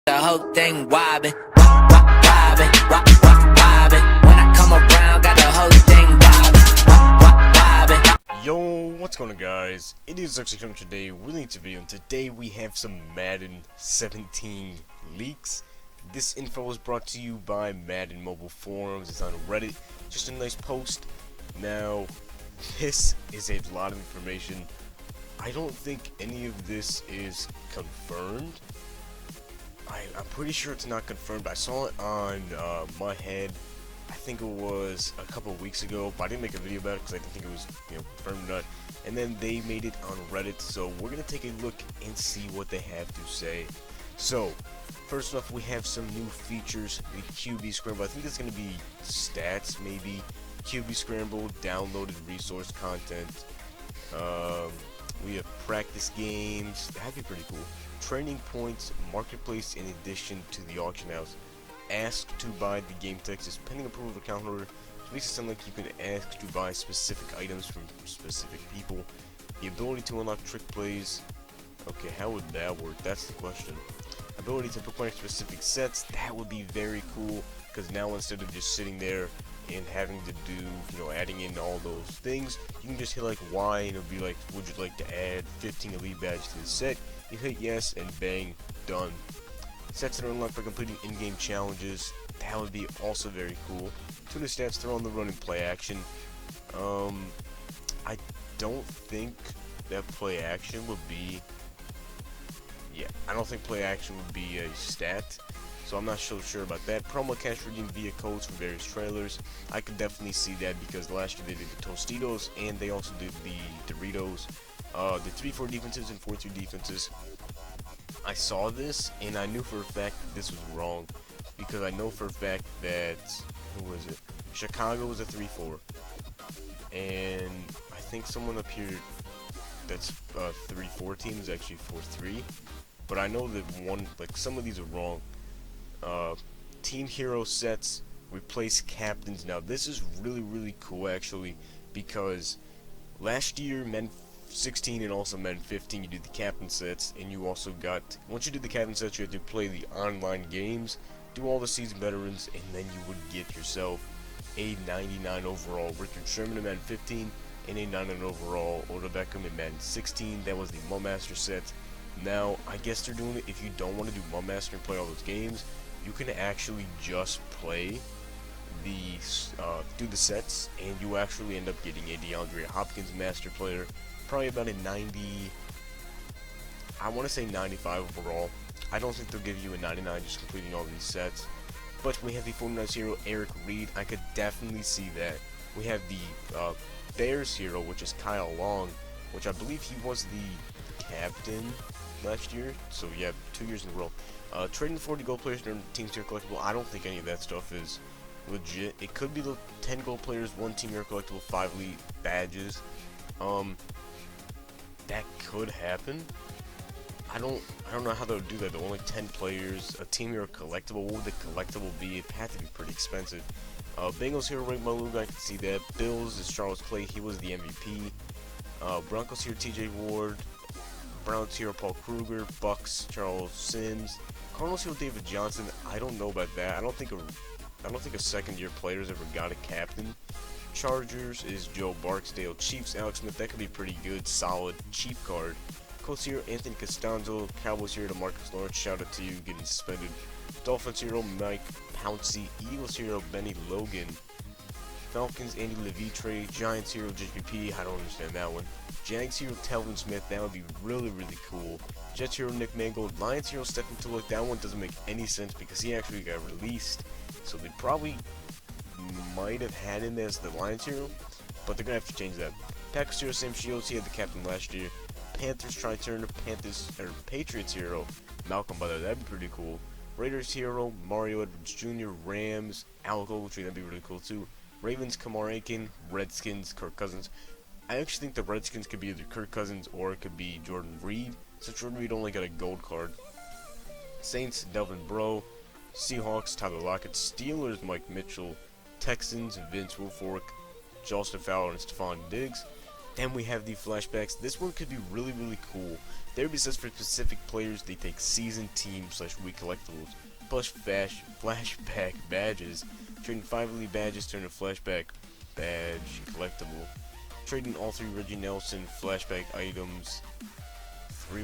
The whole thing wobbin, wobbin, wobbin. When I come around, got the whole thing wobbin, wobbin. Yo, what's going on, guys? It is actually coming today with a video, and today we have some Madden 17 leaks. This info was brought to you by Madden Mobile Forums. It's on Reddit. Just a nice post. Now, this is a lot of information. I don't think any of this is confirmed. I'm pretty sure it's not confirmed. I saw it on my head. I think it was a couple of weeks ago, but I didn't make a video about it because I didn't think it was, confirmed or not. And then they made it on Reddit, so we're gonna take a look and see what they have to say. So, first off, we have some new features. The QB Scramble. I think it's gonna be stats, maybe. QB Scramble, downloaded resource content. We have practice games. That'd be pretty cool. Training points, marketplace in addition to the auction house. Ask to buy the game text is pending approval of account holder. It makes it sound like you can ask to buy specific items from specific people. The ability to unlock trick plays. Okay, how would that work? That's the question. Ability to bookmark specific sets. That would be very cool, because now instead of just sitting there and having to do, adding in all those things, you can just hit like Y and it'll be like, would you like to add 15 elite badges to the set? You hit yes and bang, done. Sets that are unlocked by completing in-game challenges. That would be also very cool. Tuna stats, throw on the run and play action. I don't think that play action would be, I don't think play action would be a stat. So I'm not so sure about that. Promo cash redeemed via codes from various trailers. I could definitely see that because last year they did the Tostitos and they also did the Doritos. The 3-4 defenses and 4-2 defenses. I saw this and I knew for a fact that this was wrong, because I know for a fact that, who was it? Chicago was a 3-4. And I think someone up here that's 3-4 team is actually 4-3. But I know that some of these are wrong. Team hero sets replace captains. Now this is really cool actually, because last year Madden 16 and also Madden 15 you did the captain sets, and you also got, once you did the captain sets, you had to play the online games, do all the season veterans, and then you would get yourself a 99 overall Richard Sherman in Madden 15 and a 99 overall Odell Beckham in Madden 16. That was the Mud Master set. Now I guess they're doing it, if you don't want to do Mud Master and play all those games, you can actually just play do the sets, and you actually end up getting a DeAndre Hopkins master player, probably about a 90, I want to say 95 overall. I don't think they'll give you a 99 just completing all these sets. But we have the 49ers hero Eric Reed. I could definitely see that. We have the Bears hero, which is Kyle Long, which I believe he was the captain last year, so yeah, 2 years in a row. Trading the 40 gold players during Team Hero collectible. I don't think any of that stuff is legit. It could be the 10 gold players, 1 Team Hero collectible, 5 elite badges. That could happen. I don't know how they would do that. Though. Only 10 players, a Team Hero collectible. What would the collectible be? It had to be pretty expensive. Bengals hero Ray Malug, I can see that. Bills is Charles Clay. He was the MVP. Broncos hero TJ Ward. Browns hero Paul Kruger. Bucks Charles Sims. Cardinals hero David Johnson. I don't know about that. I don't think a second-year player's ever got a captain. Chargers is Joe Barksdale. Chiefs Alex Smith. That could be pretty good, solid, cheap card. Colts hero Anthony Costanzo. Cowboys hero DeMarcus Lawrence. Shout out to you getting suspended. Dolphins hero Mike Pouncey. Eagles hero Benny Logan. Falcons Andy Levitre. Giants hero JPP. I don't understand that one. Jags hero Telvin Smith. That would be really cool. Jets hero Nick Mangold. Lions hero Stephen Tulloch. That one doesn't make any sense because he actually got released. So they probably might have had him as the Lions hero, but they're gonna have to change that. Packers hero Sam Shields. He had the captain last year. Panthers Tri-Turner. Patriots hero Malcolm Butler. That'd be pretty cool. Raiders hero Mario Edwards Jr. Rams Alec Ogletree. That'd be really cool too. Ravens Kamar Aiken. Redskins Kirk Cousins. I actually think the Redskins could be either Kirk Cousins or it could be Jordan Reed, since Jordan Reed only got a gold card. Saints Delvin Breaux. Seahawks Tyler Lockett. Steelers Mike Mitchell. Texans Vince Wilfork. Justin Fowler and Stephon Diggs. Then we have the flashbacks. This one could be really, really cool. There be says for specific players, they take season, team, / week collectibles, plus flashback badges. Trading 5 elite badges turn a flashback badge collectible. Trading all 3 Reggie Nelson flashback items. Three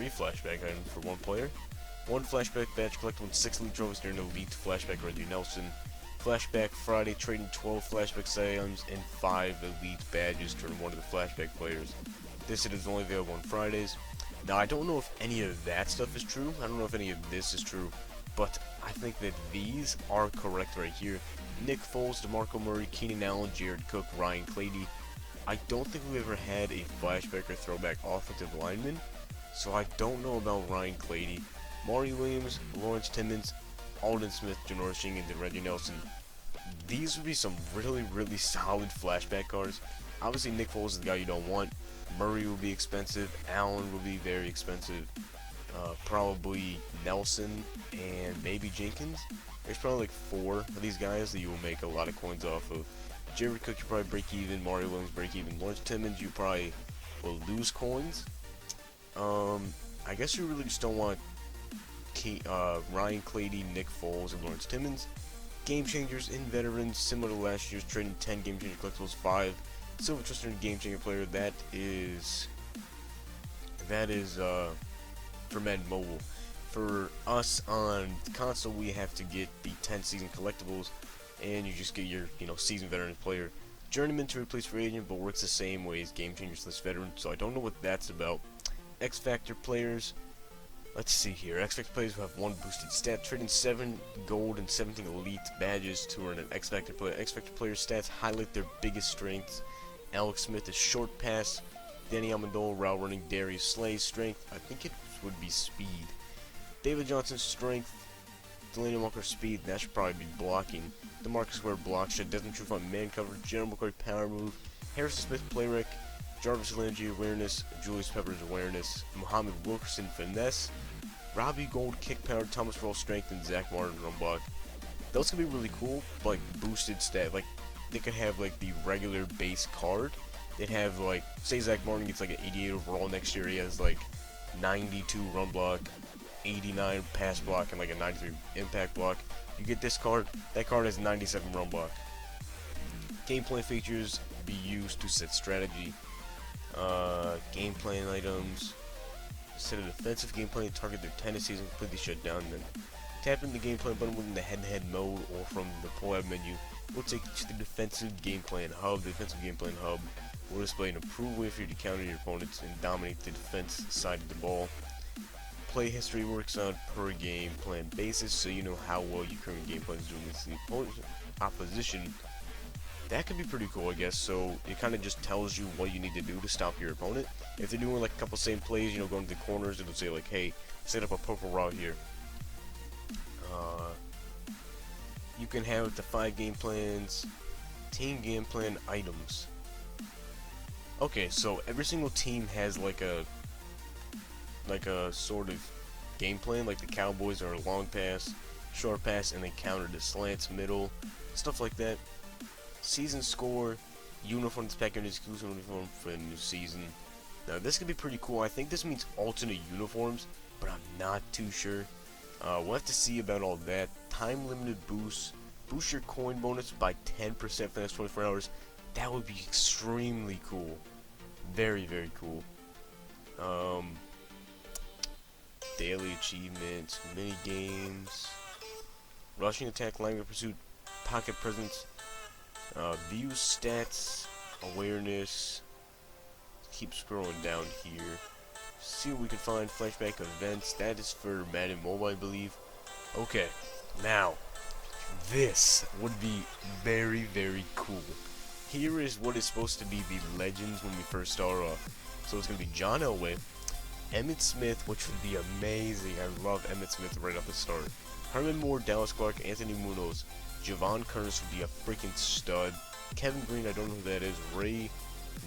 flashback items for 1 player. 1 flashback badge collectible and 6 elite trophies during elite flashback Reggie Nelson. Flashback Friday, trading 12 flashback items and 5 elite badges to one of the flashback players. This is only available on Fridays. Now, I don't know if any of that stuff is true. I don't know if any of this is true, but I think that these are correct right here. Nick Foles, DeMarco Murray, Keenan Allen, Jared Cook, Ryan Clady. I don't think we've ever had a flashback or throwback offensive lineman, so I don't know about Ryan Clady. Maury Williams, Lawrence Timmons, Alden Smith, Janoris Jenkins, and Reggie Nelson. These would be some really, really solid flashback cards. Obviously, Nick Foles is the guy you don't want. Murray will be expensive. Allen will be very expensive. Probably Nelson and maybe Jenkins. There's probably like 4 of these guys that you will make a lot of coins off of. Jared Cook, you probably break even. Mario Williams break even. Lawrence Timmons, you probably will lose coins. I guess you really just don't want Ryan Clady, Nick Foles, and Lawrence Timmons. Game changers in veterans, similar to last year's, trading 10 game changer collectibles, 5 silver twister and game changer player. That is for Madden Mobile. For us on console, we have to get the 10 season collectibles, and you just get your season veteran player. Journeyman to replace free agent, but works the same way as game changers / veteran. So I don't know what that's about. X Factor players. Let's see here. X Factor players who have 1 boosted stat, trading 7 gold and 17 elite badges to earn an X Factor player. X Factor players' stats highlight their biggest strengths. Alex Smith is short pass. Danny Amendola, route running. Darius Slay, strength. I think it would be speed. David Johnson, strength. Delaney Walker, speed. That should probably be blocking. DeMarcus Ware, block. Desmond Trufant, man cover. General McCoy, power move. Harrison Smith, play rec. Jarvis Landry, awareness. Julius Peppers, awareness. Muhammad Wilkerson, finesse. Robbie Gold, kick power. Thomas Rawls, strength. And Zach Martin, run block. Those could be really cool, like boosted stat. Like, they could have like the regular base card. They'd have like, say Zach Martin gets like an 88 overall next year. He has like 92 run block, 89 pass block, and like a 93 impact block. You get this card, that card has 97 run block. Gameplay features be used to set strategy. Game plan items. Set a defensive game plan, target their tendencies, and completely shut down them. Tap in the game plan button within the head-to-head mode or from the pull-out menu. Will take you to the defensive game plan hub. The defensive game plan hub will display an improved way for you to counter your opponents and dominate the defense side of the ball. Play history works on per game plan basis, so you know how well your current game plan is doing against the opposition. That could be pretty cool, I guess. So it kind of just tells you what you need to do to stop your opponent. If they're doing like a couple same plays, going to the corners, it'll say like, hey, set up a purple route here. You can have up to 5 game plans, team game plan items. Okay, so every single team has like a sort of game plan. Like the Cowboys are a long pass, short pass, and they counter the slants, middle, stuff like that. Season score, uniforms pack an exclusive uniform for the new season. Now this could be pretty cool. I think this means alternate uniforms, but I'm not too sure. We'll have to see about all that. Time limited boost. Boost your coin bonus by 10% for the next 24 hours. That would be extremely cool. Very, very cool. Daily achievements, mini games, rushing attack, line of pursuit, pocket presence, view stats, awareness. Keep scrolling down here. See what we can find. Flashback events. That is for Madden Mobile, I believe. Okay, now this would be very, very cool. Here is what is supposed to be the legends when we first start off. So it's gonna be John Elway, Emmitt Smith, which would be amazing. I love Emmitt Smith right off the start. Herman Moore, Dallas Clark, Anthony Munoz, Javon Curtis would be a freaking stud. Kevin Green, I don't know who that is. Ray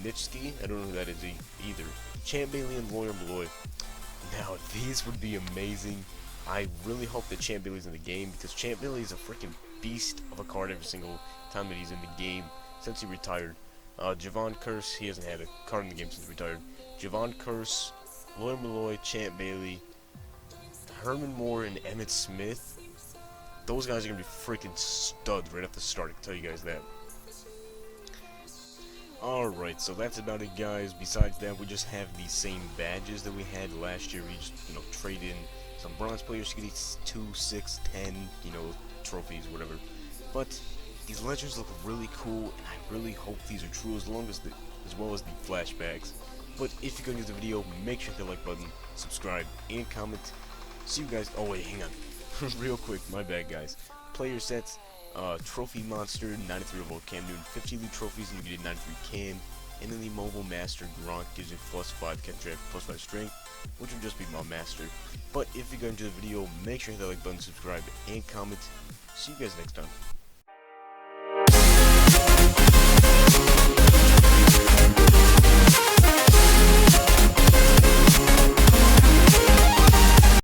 Nitschke, I don't know who that is either. Champ Bailey and Lawyer Malloy. Now these would be amazing. I really hope that Champ Bailey's in the game, because Champ Bailey is a freaking beast of a card every single time that he's in the game since he retired. Javon Curse, he hasn't had a card in the game since he retired. Javon Curse, Lloyd Malloy, Champ Bailey, Herman Moore, and Emmett Smith. Those guys are going to be freaking studs right off the start, I can tell you guys that. Alright, so that's about it, guys. Besides that, we just have the same badges that we had last year. We just, trade in some bronze players to get these 2, 6, 10, trophies, whatever. But these legends look really cool, and I really hope these are true, as well as the flashbacks. But if you're going to the video, make sure to hit the like button, subscribe, and comment. See you guys. Oh wait, hang on, real quick. My bad, guys. Player sets. Trophy Monster, 93 overall Cam Newton, 50 elite trophies, and you get a 93 Cam. And then the Mobile Master Gronk gives you +5 catch drive, +5 strength, which would just be my master. But if you're going to the video, make sure to hit that like button, subscribe, and comment. See you guys next time.